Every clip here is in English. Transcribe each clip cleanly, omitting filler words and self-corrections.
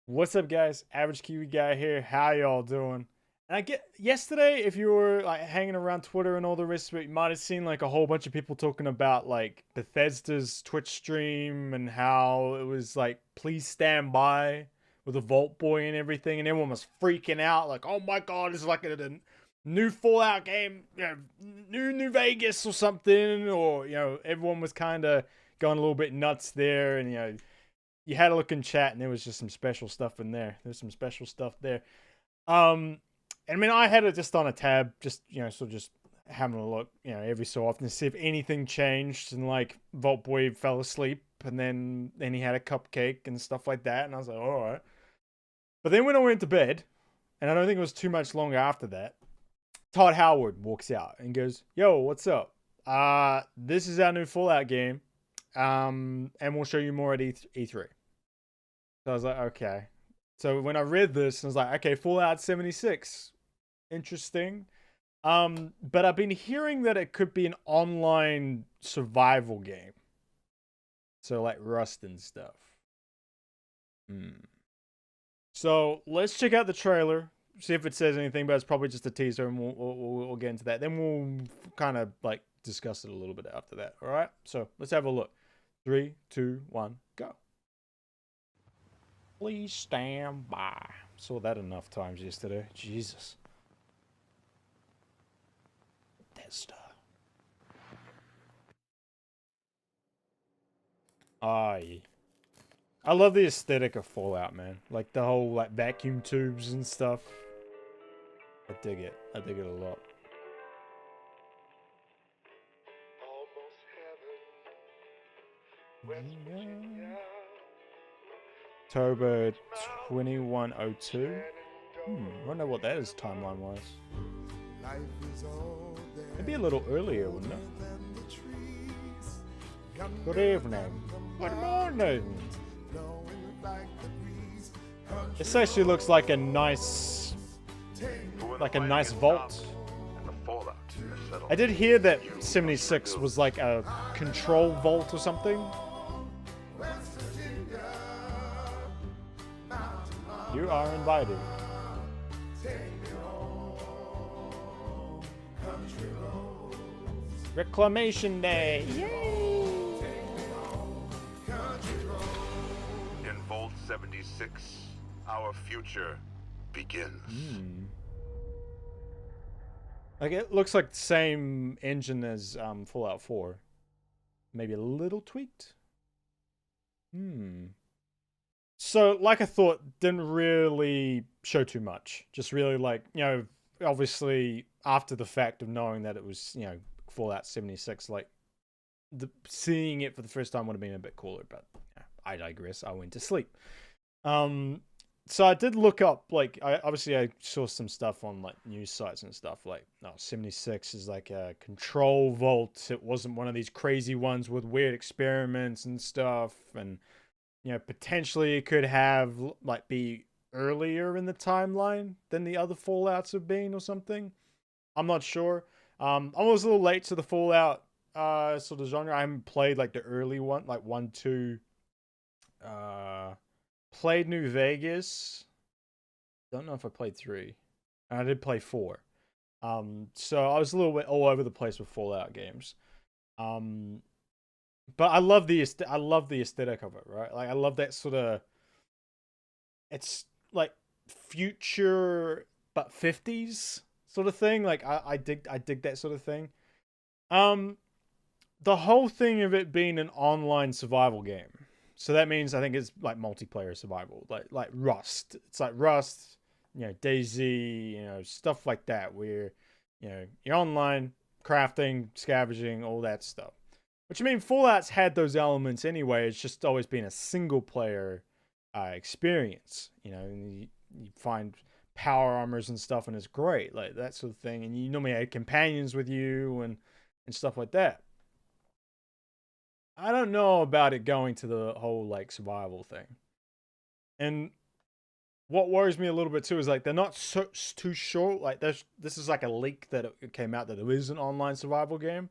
What's up, guys? Average Kiwi guy here. How y'all doing? And I get yesterday, if you were like hanging around Twitter and all the rest of it, you might have seen like a whole bunch of people talking about like Bethesda's Twitch stream and how it was like, please stand by with the Vault Boy and everything, and everyone was freaking out, like, oh my god, it's like a new Fallout game, New Vegas or something, or everyone was kind of going a little bit nuts there, and you had a look in chat and there was just some special stuff in there. There's some special stuff there. And I mean, I had it just on a tab, just, sort of just having a look, every so often to see if anything changed. And like Vault Boy fell asleep and then he had a cupcake and stuff like that. And I was like, all right. But then when I went to bed, and I don't think it was too much longer after that, Todd Howard walks out and goes, yo, what's up? This is our new Fallout game. And we'll show you more at E3. So I was like, okay. So when I read this, I was like, okay, Fallout 76. Interesting. But I've been hearing that it could be an online survival game. So like Rust and stuff. So let's check out the trailer, see if it says anything, but it's probably just a teaser, and we'll get into that. Then we'll kind of like discuss it a little bit after that. All right. So let's have a look. 3, 2, 1, go. Please stand by. Saw that enough times yesterday. Jesus. Bethesda. I love the aesthetic of Fallout, man. Like the whole like vacuum tubes and stuff. I dig it. I dig it a lot. October 2102. I don't know what that is timeline-wise. Maybe a little earlier, wouldn't it? Good evening. Good morning. This actually looks like a nice vault. I did hear that 76 was like a control vault or something. You are invited. Reclamation Day! Yay! In Vault 76, our future begins. Like it looks like the same engine as Fallout 4. Maybe a little tweaked. So, like I thought, didn't really show too much. Just really like, obviously after the fact of knowing that it was, Fallout 76, like seeing it for the first time would have been a bit cooler, but I digress. I went to sleep. So I did look up, like, I saw some stuff on like news sites and stuff, like, 76 is like a control vault. It wasn't one of these crazy ones with weird experiments and stuff, and potentially it could have like be earlier in the timeline than the other Fallouts have been or something. I'm not sure. I was a little late to the Fallout sort of genre. I haven't played like the early one, like 1, 2. Played New Vegas. Don't know if I played 3. And I did play 4. So I was a little bit all over the place with Fallout games. But I love the aesthetic of it, right? Like I love that sort of, it's like future but 50s sort of thing. Like I dig that sort of thing. The whole thing of it being an online survival game. So that means I think it's like multiplayer survival, like Rust. It's like Rust, DayZ, stuff like that, where you're online crafting, scavenging, all that stuff. Which I mean, Fallout's had those elements anyway. It's just always been a single player experience. You find power armors and stuff, and it's great, like that sort of thing. And you normally had companions with you and stuff like that. I don't know about it going to the whole like survival thing. And what worries me a little bit too is like they're not too short. Like this is like a leak that it came out that it is an online survival game.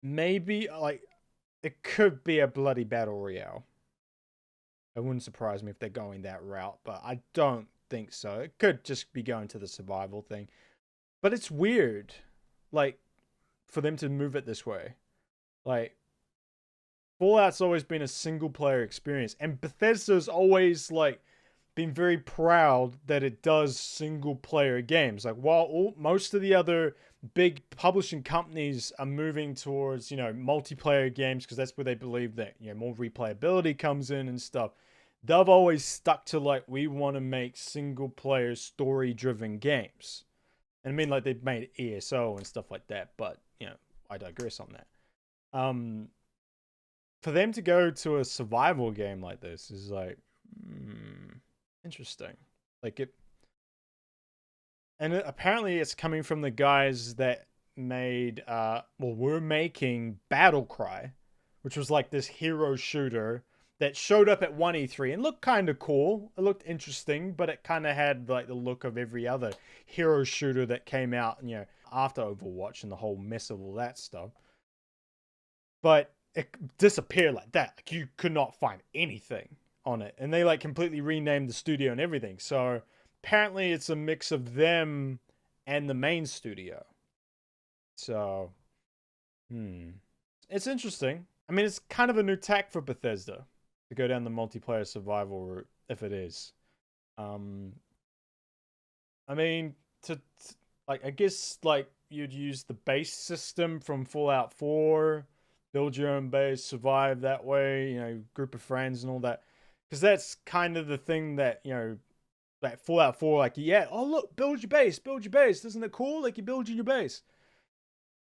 Maybe like it could be a bloody battle royale. It wouldn't surprise me if they're going that route, but I don't think so. It could just be going to the survival thing. But it's weird, like, for them to move it this way. Like, Fallout's always been a single player experience, and Bethesda's always, like, been very proud that it does single player games. Like, while most of the other big publishing companies are moving towards, multiplayer games because that's where they believe that, more replayability comes in and stuff. They've always stuck to, like, we want to make single player story driven games. And I mean, like, they've made ESO and stuff like that, but, I digress on that. For them to go to a survival game like this is like, interesting. Like it, and apparently it's coming from the guys that made, were making Battle Cry, which was like this hero shooter that showed up at 1E3 and looked kind of cool. It looked interesting, but it kind of had like the look of every other hero shooter that came out, after Overwatch and the whole mess of all that stuff. But it disappeared like that. Like, you could not find anything on it. And they like completely renamed the studio and everything. So apparently it's a mix of them and the main studio. So, it's interesting. I mean, it's kind of a new tack for Bethesda to go down the multiplayer survival route, if it is. I mean, like, I guess, like, you'd use the base system from Fallout 4, build your own base, survive that way, group of friends and all that. Because that's kind of the thing that, that Fallout 4, like, oh, look, build your base. Isn't it cool? Like, you're building your base.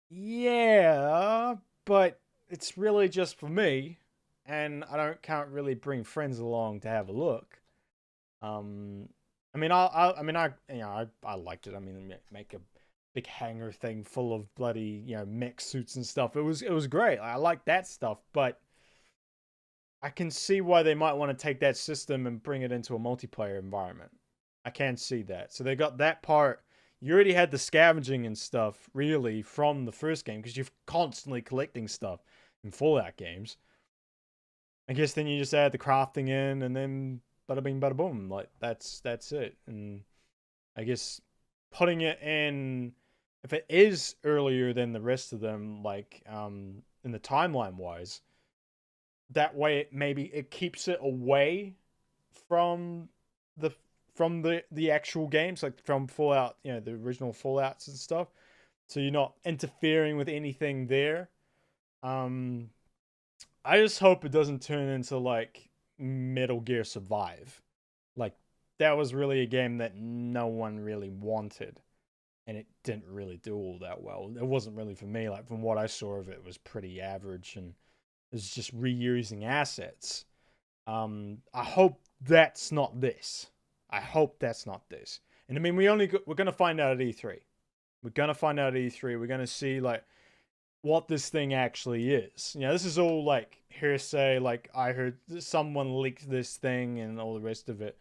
Yeah, but it's really just for me, and can't really bring friends along to have a look. I mean, I liked it. I mean, make a big hangar thing full of bloody, mech suits and stuff. It was great. I like that stuff, but I can see why they might want to take that system and bring it into a multiplayer environment. I can see that. So they got that part. You already had the scavenging and stuff, really, from the first game, because you're constantly collecting stuff in Fallout games. I guess then you just add the crafting in, and then bada bing, bada boom. Like, that's it. And I guess putting it in, if it is earlier than the rest of them, like, in the timeline wise, that way it keeps it away from the actual games, like from Fallout, the original Fallouts and stuff. So you're not interfering with anything there. I just hope it doesn't turn into like Metal Gear Survive. Like, that was really a game that no one really wanted, and it didn't really do all that well. It wasn't really for me. Like, from what I saw of it, it was pretty average, and it was just reusing assets. I hope that's not this. And I mean, we're going to find out at E3. We're going to find out at E3. We're going to see, like, what this thing actually is. This is all, like, hearsay. Like, I heard someone leaked this thing and all the rest of it.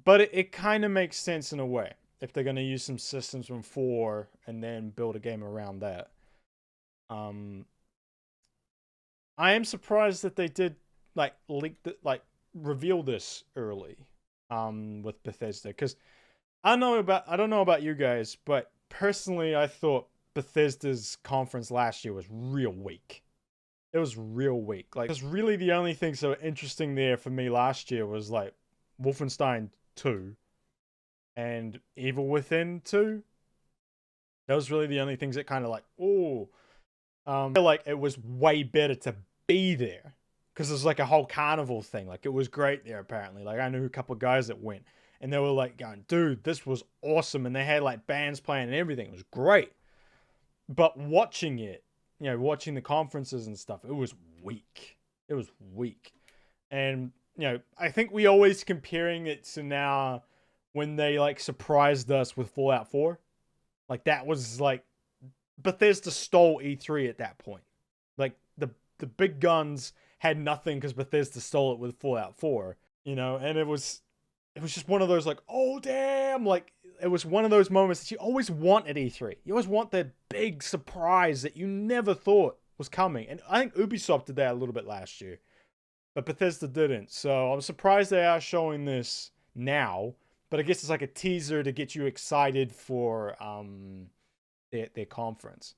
But it kind of makes sense in a way, if they're going to use some systems from 4 and then build a game around that. I am surprised that they did, like, reveal this early. With Bethesda, because I don't know about you guys, but personally, I thought Bethesda's conference last year was real weak. It was real weak. Like, because really the only thing so interesting there for me last year was like Wolfenstein 2 and Evil Within 2. That was really the only things that kind of like, I feel like it was way better to be there. Because there's like a whole carnival thing. Like, it was great there, apparently. Like, I knew a couple of guys that went. And they were like going, dude, this was awesome. And they had like bands playing and everything. It was great. But watching it, watching the conferences and stuff, it was weak. It was weak. And, I think we always comparing it to now when they like surprised us with Fallout 4. Like, that was like, Bethesda stole E3 at that point. Like, the big guns had nothing because Bethesda stole it with Fallout 4, and it was just one of those like, oh damn, like, it was one of those moments that you always want at E3. You always want that big surprise that you never thought was coming. And I think Ubisoft did that a little bit last year. but Bethesda didn't. So I'm surprised they are showing this now. But I guess it's like a teaser to get you excited for their conference.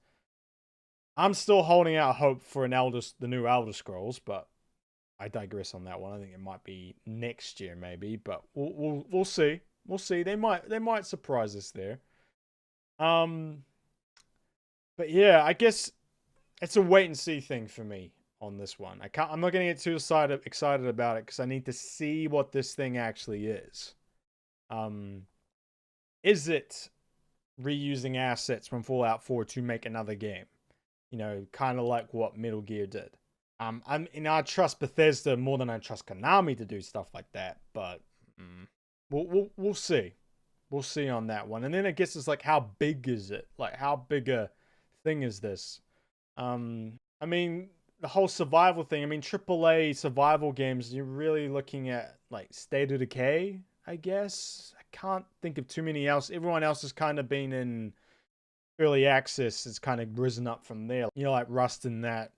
I'm still holding out hope for the new Elder Scrolls, but I digress on that one. I think it might be next year, maybe, but we'll see. We'll see. They might surprise us there. Um, but yeah, I guess it's a wait and see thing for me on this one. I'm not going to get too excited about it because I need to see what this thing actually is. Is it reusing assets from Fallout 4 to make another game? You know, kind of like what Metal Gear did. I trust Bethesda more than I trust Konami to do stuff like that, but we'll see. We'll see on that one. And then I guess it's like, how big is it? Like, how big a thing is this? I mean, the whole survival thing. I mean, AAA survival games. You're really looking at like State of Decay, I guess. I can't think of too many else. Everyone else has kind of been in early access. It's kind of risen up from there. You know, like Rust and that.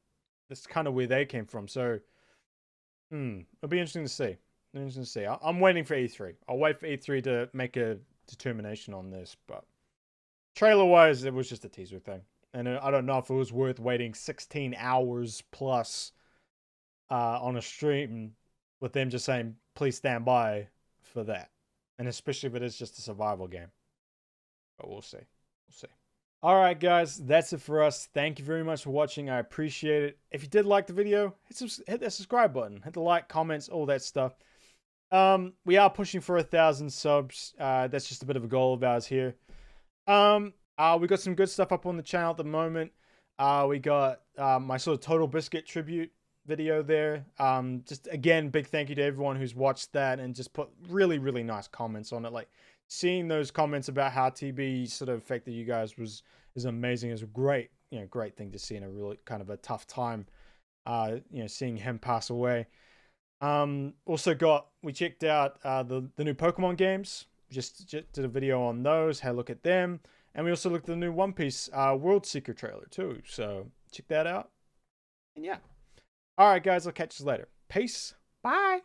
That's kind of where they came from. So, it'll be interesting to see. Interesting to see. I'm waiting for E3. I'll wait for E3 to make a determination on this. But trailer-wise, it was just a teaser thing. And I don't know if it was worth waiting 16 hours plus on a stream with them just saying, please stand by for that. And especially if it is just a survival game. But we'll see. We'll see. All right, guys, that's it for us. Thank you very much for watching. I appreciate it. If you did like the video, hit that subscribe button. Hit the like, comments, all that stuff. We are pushing for 1,000 subs. That's just a bit of a goal of ours here. We got some good stuff up on the channel at the moment. We got my sort of Total Biscuit tribute video there. Just again, big thank you to everyone who's watched that and just put really, really nice comments on it. Like seeing those comments about how TB sort of affected you guys is amazing. It's a great, great thing to see in a really kind of a tough time. Seeing him pass away. Also we checked out the new Pokemon games. Just did a video on those. Had a look at them. And we also looked at the new One Piece World Seeker trailer too. So check that out. And yeah. All right, guys. I'll catch you later. Peace. Bye.